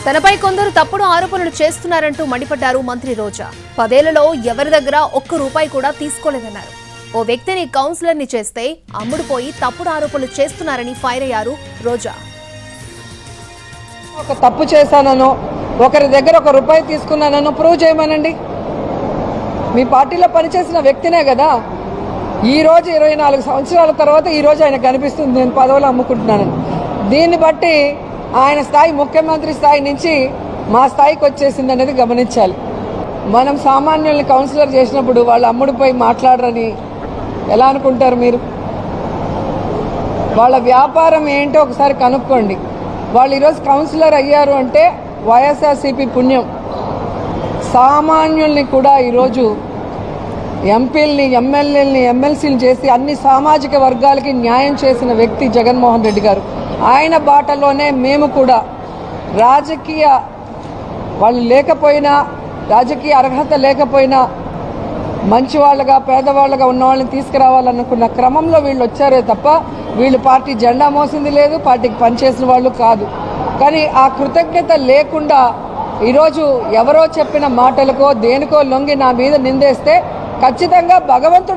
తనపై కొందరు తప్పుడు ఆరోపణలు చేస్తున్నారంటూ మండిపడ్డారు మంత్రి రోజా. 10 ఏళ్లలో ఎవరి దగ్గర ఒక్క రూపాయి కూడా తీసుకోలేదన్నారు. ఓ వ్యక్తిని కౌన్సిలర్ని చేస్తే అమ్ముడుపోయి తప్పుడు ఆరోపణలు చేస్తున్నారని ఫైర్ అయ్యారు రోజా. ఒక తప్పు చేశానో ఒకరి దగ్గర 1 రూపాయి తీసుకున్నానో ప్రూవ్ చేయమనండి. మీ పార్టీలో పనిచేసిన వ్యక్తినే కదా. ఈ రోజు 24 సంవత్సరాల తర్వాత ఈ రోజు ఆయన కనిపిస్తుంది నేను పదవులు అమ్ముకుంటున్నాను. దీన్ని బట్టి ఆయన స్థాయి ముఖ్యమంత్రి స్థాయి నుంచి మా స్థాయికి వచ్చేసింది అనేది గమనించాలి. మనం సామాన్యుల్ని కౌన్సిలర్ చేసినప్పుడు వాళ్ళు అమ్ముడిపోయి మాట్లాడరని ఎలా అనుకుంటారు మీరు? వాళ్ళ వ్యాపారం ఏంటో ఒకసారి కనుక్కోండి. వాళ్ళు ఈరోజు కౌన్సిలర్ అయ్యారు అంటే వైఎస్ఆర్సీపీ పుణ్యం. సామాన్యుల్ని కూడా ఈరోజు ఎంపీల్ని, ఎమ్మెల్యేలని, ఎమ్మెల్సీలు చేసి అన్ని సామాజిక వర్గాలకి న్యాయం చేసిన వ్యక్తి జగన్మోహన్ రెడ్డి గారు. ఆయన బాటలోనే మేము కూడా రాజకీయ వాళ్ళు లేకపోయినా, రాజకీయ అర్హత లేకపోయినా మంచి వాళ్ళగా, పేదవాళ్ళగా ఉన్న వాళ్ళని తీసుకురావాలనుకున్న క్రమంలో వీళ్ళు వచ్చారే తప్ప వీళ్ళు పార్టీ జెండా మోసింది లేదు, పార్టీకి పనిచేసిన వాళ్ళు కాదు. కానీ ఆ కృతజ్ఞత లేకుండా ఈరోజు ఎవరో చెప్పిన మాటలకో దేనికో లొంగి నా మీద నిందేస్తే ఖచ్చితంగా భగవంతుడు